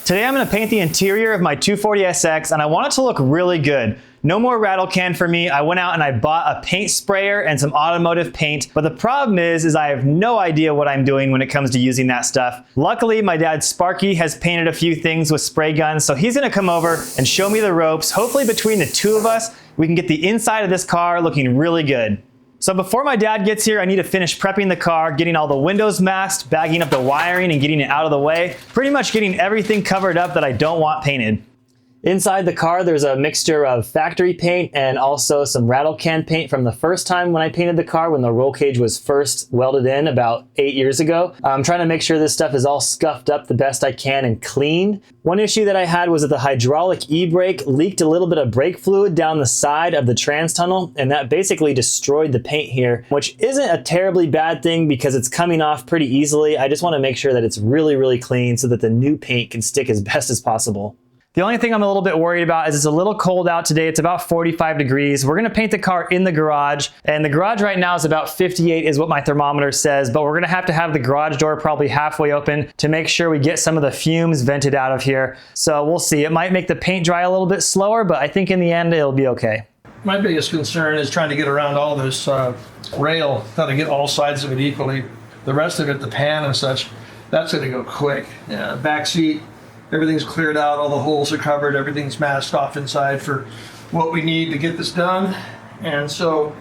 Today I'm going to paint the interior of my 240SX and I want it to look really good. No more rattle can for me. I went out and I bought a paint sprayer and some automotive paint, but the problem is I have no idea what I'm doing when it comes to using that stuff. Luckily, my dad Sparky has painted a few things with spray guns, so he's going to come over and show me the ropes. Hopefully between the two of us, we can get the inside of this car looking really good. So before my dad gets here, I need to finish prepping the car, getting all the windows masked, bagging up the wiring and getting it out of the way. Pretty much getting everything covered up that I don't want painted. Inside the car, there's a mixture of factory paint and also some rattle can paint from the first time when I painted the car, when the roll cage was first welded in about 8 years ago. I'm trying to make sure this stuff is all scuffed up the best I can and cleaned. One issue that I had was that the hydraulic e-brake leaked a little bit of brake fluid down the side of the trans tunnel, and that basically destroyed the paint here, which isn't a terribly bad thing because it's coming off pretty easily. I just want to make sure that it's really, really clean so that the new paint can stick as best as possible. The only thing I'm a little bit worried about is it's a little cold out today. It's about 45 degrees. We're gonna paint the car in the garage, and the garage right now is about 58 is what my thermometer says, but we're gonna have to have the garage door probably halfway open to make sure we get some of the fumes vented out of here. So we'll see. It might make the paint dry a little bit slower, but I think in the end it'll be okay. My biggest concern is trying to get around all this rail, how to get all sides of it equally. The rest of it, the pan and such, that's gonna go quick. Yeah, back seat. Everything's cleared out, all the holes are covered, everything's masked off inside for what we need to get this done. And so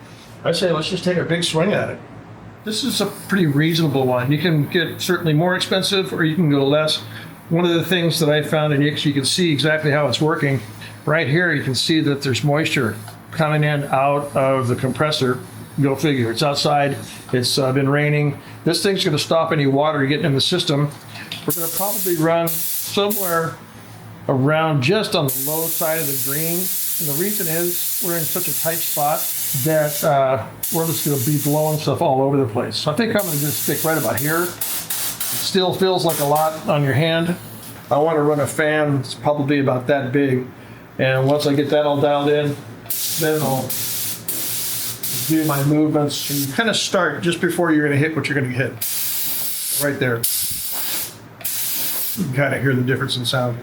I say let's just take a big swing at it. This is a pretty reasonable one. You can get certainly more expensive or you can go less. One of the things that I found, and you can see exactly how it's working, right here you can see that there's moisture coming in out of the compressor. Go figure, it's outside, it's been raining. This thing's gonna stop any water getting in the system. We're gonna probably run somewhere around just on the low side of the green. And the reason is we're in such a tight spot that we're just going to be blowing stuff all over the place. So I think I'm going to just stick right about here. It still feels like a lot on your hand. I want to run a fan that's probably about that big. And once I get that all dialed in, then I'll do my movements. And you kind of start just before you're going to hit what you're going to hit. Right there. You can kind of hear the difference in sound.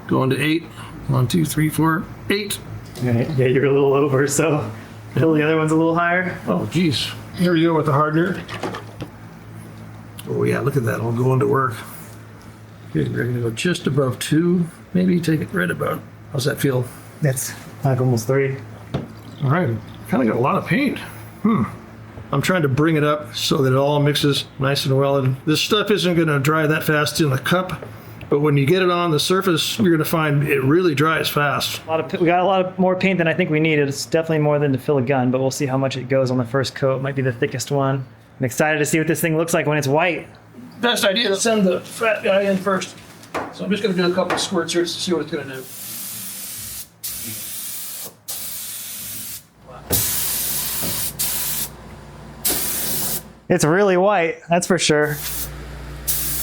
Going to 8. 1, 2, 3, 4, 8. Yeah, you're a little over, so the other one's a little higher. Oh, geez. Here we go with the hardener. Oh, yeah, look at that. I'll go into work. Okay, we're going to go just above 2. Maybe take it right about. How's that feel? That's like almost 3. All right. Kind of got a lot of paint. I'm trying to bring it up so that it all mixes nice and well. And this stuff isn't going to dry that fast in the cup, but when you get it on the surface, you're going to find it really dries fast. We got a lot more paint than I think we needed. It's definitely more than to fill a gun, but we'll see how much it goes on the first coat. It might be the thickest one. I'm excited to see what this thing looks like when it's white. Best idea to send the fat guy in first. So I'm just going to do a couple of squirts here to see what it's going to do. It's really white, that's for sure.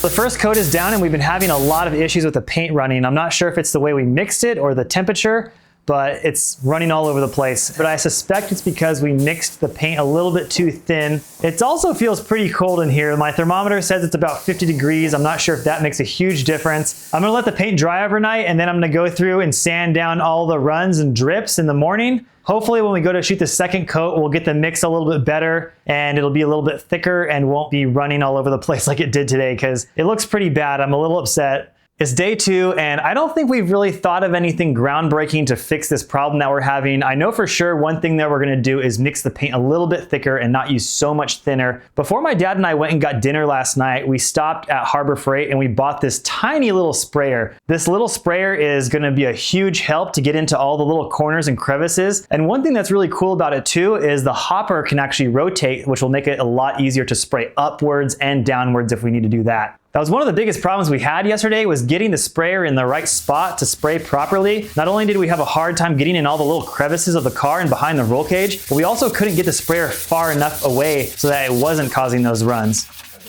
The first coat is down and we've been having a lot of issues with the paint running. I'm not sure if it's the way we mixed it or the temperature, but it's running all over the place. But I suspect it's because we mixed the paint a little bit too thin. It also feels pretty cold in here. My thermometer says it's about 50 degrees. I'm not sure if that makes a huge difference. I'm gonna let the paint dry overnight and then I'm gonna go through and sand down all the runs and drips in the morning. Hopefully when we go to shoot the second coat, we'll get the mix a little bit better and it'll be a little bit thicker and won't be running all over the place like it did today because it looks pretty bad. I'm a little upset. It's day 2, and I don't think we've really thought of anything groundbreaking to fix this problem that we're having. I know for sure one thing that we're gonna do is mix the paint a little bit thicker and not use so much thinner. Before my dad and I went and got dinner last night, we stopped at Harbor Freight and we bought this tiny little sprayer. This little sprayer is gonna be a huge help to get into all the little corners and crevices. And one thing that's really cool about it too is the hopper can actually rotate, which will make it a lot easier to spray upwards and downwards if we need to do that. That was one of the biggest problems we had yesterday was getting the sprayer in the right spot to spray properly. Not only did we have a hard time getting in all the little crevices of the car and behind the roll cage, but we also couldn't get the sprayer far enough away so that it wasn't causing those runs.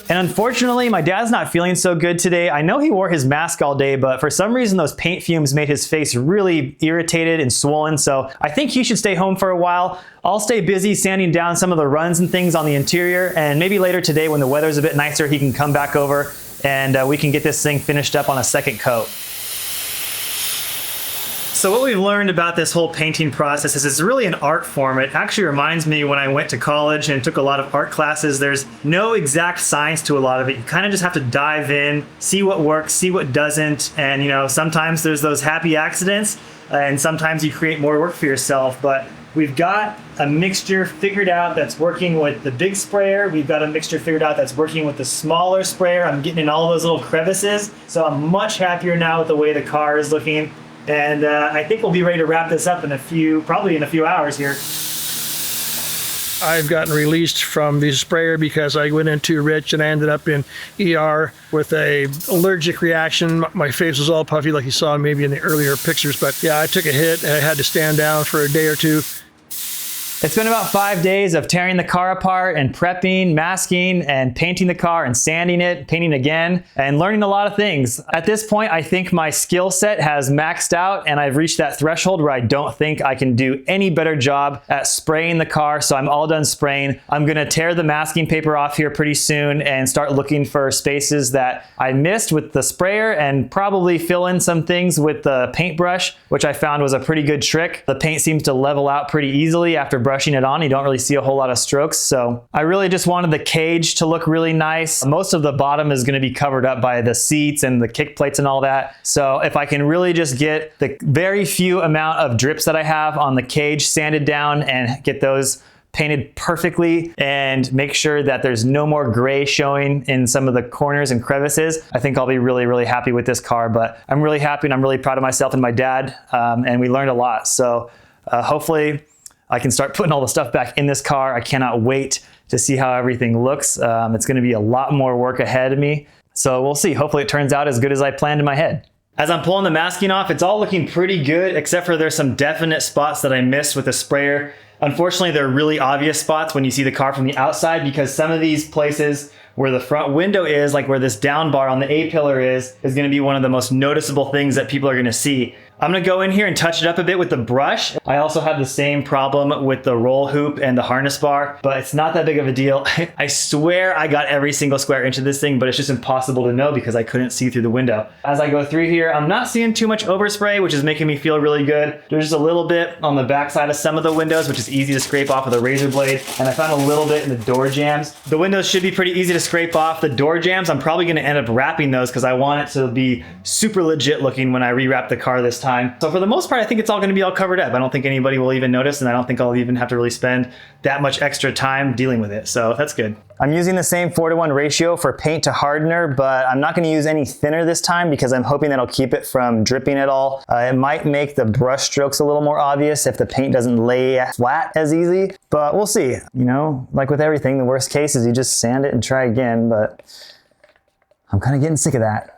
And unfortunately, my dad's not feeling so good today. I know he wore his mask all day, but for some reason those paint fumes made his face really irritated and swollen, so I think he should stay home for a while. I'll stay busy sanding down some of the runs and things on the interior, and maybe later today when the weather's a bit nicer, he can come back over and we can get this thing finished up on a second coat. So what we've learned about this whole painting process is it's really an art form. It actually reminds me when I went to college and took a lot of art classes. There's no exact science to a lot of it. You kind of just have to dive in, see what works, see what doesn't. And you know, sometimes there's those happy accidents and sometimes you create more work for yourself. But we've got a mixture figured out that's working with the big sprayer. We've got a mixture figured out that's working with the smaller sprayer. I'm getting in all those little crevices. So I'm much happier now with the way the car is looking. And I think we'll be ready to wrap this up probably in a few hours here. I've gotten released from the sprayer because I went in too rich and I ended up in ER with a allergic reaction. My face was all puffy like you saw maybe in the earlier pictures. But yeah, I took a hit and I had to stand down for a day or two. It's been about 5 days of tearing the car apart and prepping, masking, and painting the car and sanding it, painting again, and learning a lot of things. At this point, I think my skill set has maxed out and I've reached that threshold where I don't think I can do any better job at spraying the car, so I'm all done spraying. I'm gonna tear the masking paper off here pretty soon and start looking for spaces that I missed with the sprayer and probably fill in some things with the paintbrush, which I found was a pretty good trick. The paint seems to level out pretty easily after brushing it on. You don't really see a whole lot of strokes. So I really just wanted the cage to look really nice. Most of the bottom is going to be covered up by the seats and the kick plates and all that. So if I can really just get the very few amount of drips that I have on the cage sanded down and get those painted perfectly and make sure that there's no more gray showing in some of the corners and crevices, I think I'll be really, really happy with this car. But I'm really happy and I'm really proud of myself and my dad. And we learned a lot. So hopefully I can start putting all the stuff back in this car. I cannot wait to see how everything looks. It's gonna be a lot more work ahead of me. So we'll see. Hopefully it turns out as good as I planned in my head. As I'm pulling the masking off, it's all looking pretty good, except for there's some definite spots that I missed with the sprayer. Unfortunately, they're really obvious spots when you see the car from the outside because some of these places where the front window is, like where this down bar on the A-pillar is gonna be one of the most noticeable things that people are gonna see. I'm gonna go in here and touch it up a bit with the brush. I also have the same problem with the roll hoop and the harness bar, but it's not that big of a deal. I swear I got every single square inch of this thing, but it's just impossible to know because I couldn't see through the window. As I go through here, I'm not seeing too much overspray, which is making me feel really good. There's just a little bit on the back side of some of the windows, which is easy to scrape off with a razor blade, and I found a little bit in the door jambs. The windows should be pretty easy to scrape off. The door jambs, I'm probably gonna end up wrapping those because I want it to be super legit looking when I rewrap the car this time. So for the most part, I think it's all gonna be all covered up. I don't think anybody will even notice, and I don't think I'll even have to really spend that much extra time dealing with it. So that's good. I'm using the same 4:1 ratio for paint to hardener, but I'm not gonna use any thinner this time because I'm hoping that'll keep it from dripping at all. It might make the brush strokes a little more obvious if the paint doesn't lay flat as easy, but we'll see. You know, like with everything, the worst case is you just sand it and try again, but I'm kind of getting sick of that.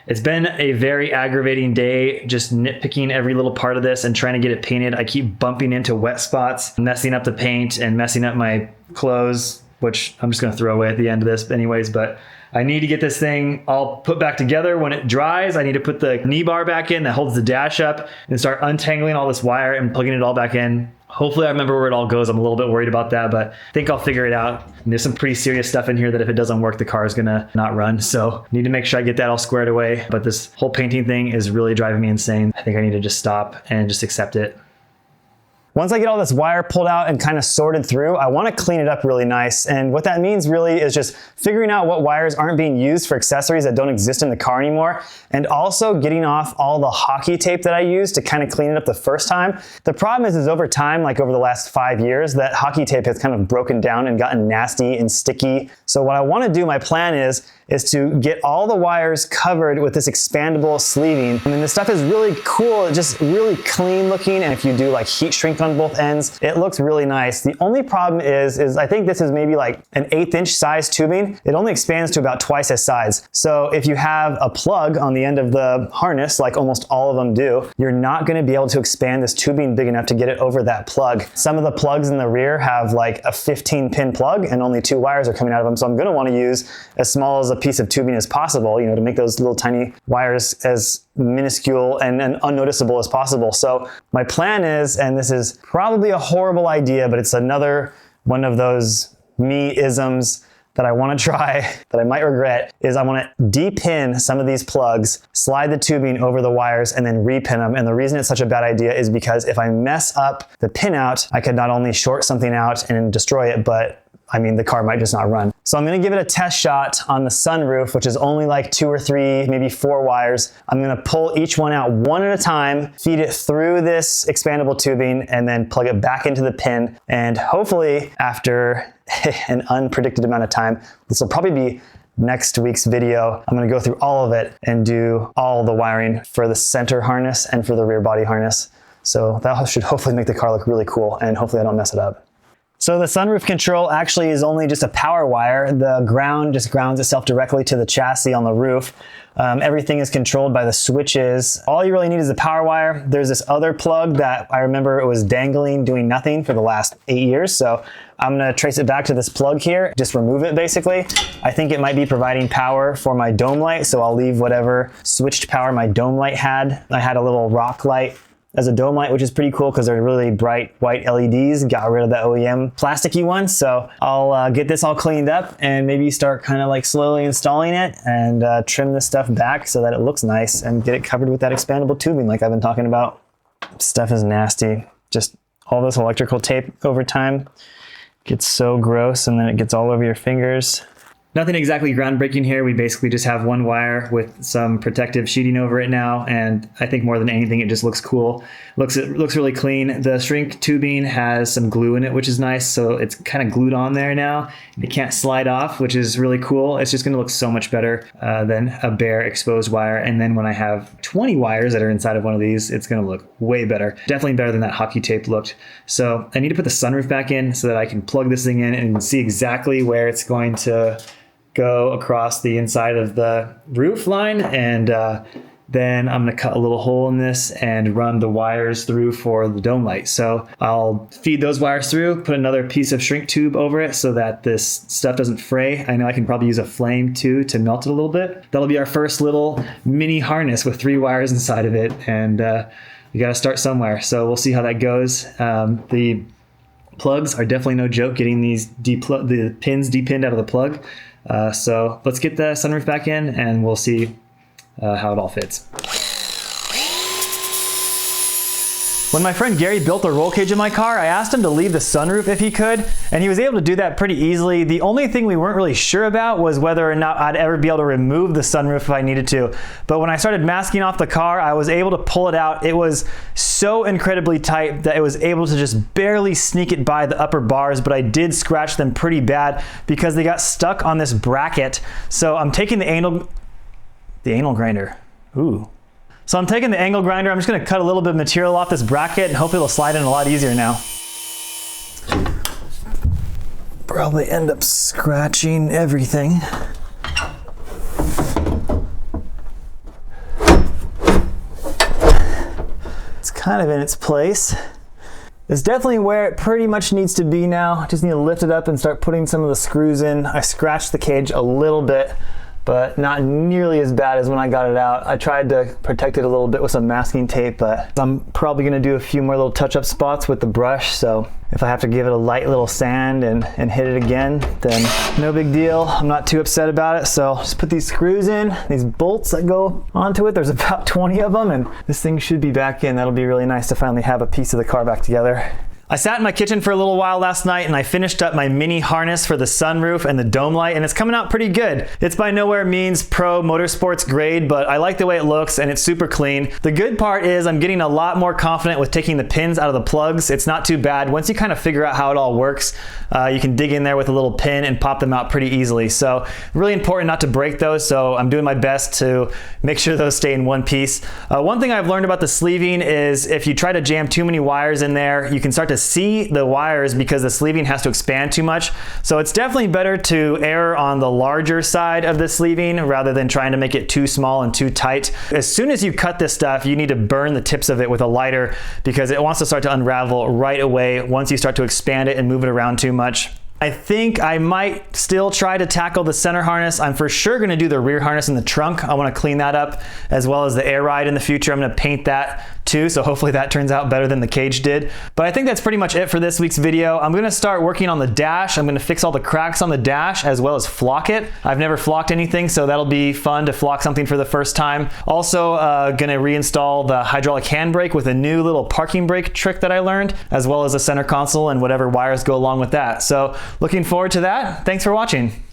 It's been a very aggravating day, just nitpicking every little part of this and trying to get it painted. I keep bumping into wet spots, messing up the paint and messing up my clothes, which I'm just gonna throw away at the end of this anyways, but I need to get this thing all put back together. When it dries, I need to put the knee bar back in that holds the dash up and start untangling all this wire and plugging it all back in. Hopefully I remember where it all goes. I'm a little bit worried about that, but I think I'll figure it out. And there's some pretty serious stuff in here that if it doesn't work, the car is gonna not run. So I need to make sure I get that all squared away. But this whole painting thing is really driving me insane. I think I need to just stop and just accept it. Once I get all this wire pulled out and kind of sorted through, I want to clean it up really nice. And what that means really is just figuring out what wires aren't being used for accessories that don't exist in the car anymore, and also getting off all the hockey tape that I used to kind of clean it up the first time. The problem is over time, like over the last 5 years, that hockey tape has kind of broken down and gotten nasty and sticky. So what I want to do, my plan is to get all the wires covered with this expandable sleeving. I mean, this stuff is really cool, just really clean looking, and if you do like heat shrink on both ends, it looks really nice. The only problem is I think this is maybe like an 1/8 inch size tubing. It only expands to about twice its size. So if you have a plug on the end of the harness, like almost all of them do, you're not gonna be able to expand this tubing big enough to get it over that plug. Some of the plugs in the rear have like a 15-pin plug and only 2 wires are coming out of them. So I'm gonna wanna use as small as a piece of tubing as possible, you know, to make those little tiny wires as minuscule and unnoticeable as possible. So my plan is, and this is probably a horrible idea, but it's another one of those me-isms, that I want to try that I might regret is I want to de-pin some of these plugs, slide the tubing over the wires, and then repin them. And the reason it's such a bad idea is because if I mess up the pin out, I could not only short something out and destroy it, but I mean, the car might just not run. So I'm gonna give it a test shot on the sunroof, which is only like 2 or 3, maybe 4 wires. I'm gonna pull each one out one at a time, feed it through this expandable tubing, and then plug it back into the pin. And hopefully after an unpredicted amount of time, this will probably be next week's video. I'm gonna go through all of it and do all the wiring for the center harness and for the rear body harness. So that should hopefully make the car look really cool, and hopefully I don't mess it up. So the sunroof control actually is only just a power wire. The ground just grounds itself directly to the chassis on the roof. Everything is controlled by the switches. All you really need is a power wire. There's this other plug that I remember it was dangling, doing nothing for the last 8 years. So I'm gonna trace it back to this plug here, just remove it basically. I think it might be providing power for my dome light, so I'll leave whatever switched power my dome light had. I had a little rock light as a dome light, which is pretty cool because they're really bright white LEDs. Got rid of the OEM plasticky ones. So I'll get this all cleaned up and maybe start kind of like slowly installing it and trim this stuff back so that it looks nice and get it covered with that expandable tubing like I've been talking about. Stuff is nasty. Just all this electrical tape over time gets so gross, and then it gets all over your fingers. Nothing exactly groundbreaking here. We basically just have one wire with some protective sheeting over it now, and I think more than anything, it just looks cool. It looks really clean. The shrink tubing has some glue in it, which is nice, so it's kind of glued on there now. It can't slide off, which is really cool. It's just gonna look so much better than a bare exposed wire. And then when I have 20 wires that are inside of one of these, it's gonna look way better. Definitely better than that hockey tape looked. So I need to put the sunroof back in so that I can plug this thing in and see exactly where it's going to go across the inside of the roof line, and then I'm gonna cut a little hole in this and run the wires through for the dome light. So I'll feed those wires through, put another piece of shrink tube over it so that this stuff doesn't fray. I know I can probably use a flame too to melt it a little bit. That'll be our first little mini harness with 3 wires inside of it, and we gotta start somewhere. So we'll see how that goes. The plugs are definitely no joke, getting these the pins depinned out of the plug. So let's get the sunroof back in and we'll see how it all fits. When my friend Gary built the roll cage in my car, I asked him to leave the sunroof if he could, and he was able to do that pretty easily. The only thing we weren't really sure about was whether or not I'd ever be able to remove the sunroof if I needed to. But when I started masking off the car, I was able to pull it out. It was so incredibly tight that it was able to just barely sneak it by the upper bars, but I did scratch them pretty bad because they got stuck on this bracket. So I'm taking the angle grinder. Ooh. So I'm taking the angle grinder, I'm just gonna cut a little bit of material off this bracket and hopefully it'll slide in a lot easier now. Probably end up scratching everything. It's kind of in its place. It's definitely where it pretty much needs to be now. Just need to lift it up and start putting some of the screws in. I scratched the cage a little bit, but not nearly as bad as when I got it out. I tried to protect it a little bit with some masking tape, but I'm probably gonna do a few more little touch-up spots with the brush, so if I have to give it a light little sand and hit it again, then no big deal. I'm not too upset about it, so just put these screws in, these bolts that go onto it. There's about 20 of them, and this thing should be back in. That'll be really nice to finally have a piece of the car back together. I sat in my kitchen for a little while last night and I finished up my mini harness for the sunroof and the dome light, and it's coming out pretty good. It's by nowhere means pro motorsports grade, but I like the way it looks and it's super clean. The good part is I'm getting a lot more confident with taking the pins out of the plugs. It's not too bad. Once you kind of figure out how it all works, you can dig in there with a little pin and pop them out pretty easily. So really important not to break those, so I'm doing my best to make sure those stay in one piece. One thing I've learned about the sleeving is if you try to jam too many wires in there, you can start to see the wires because the sleeving has to expand too much. So it's definitely better to err on the larger side of the sleeving rather than trying to make it too small and too tight. As soon as you cut this stuff, you need to burn the tips of it with a lighter because it wants to start to unravel right away once you start to expand it and move it around too much. I think I might still try to tackle the center harness. I'm for sure gonna do the rear harness in the trunk. I wanna clean that up as well as the air ride in the future. I'm gonna paint that too, so hopefully that turns out better than the cage did. But I think that's pretty much it for this week's video. I'm gonna start working on the dash. I'm gonna fix all the cracks on the dash as well as flock it. I've never flocked anything, so that'll be fun to flock something for the first time. Also gonna reinstall the hydraulic handbrake with a new little parking brake trick that I learned, as well as a center console and whatever wires go along with that. So looking forward to that. Thanks for watching.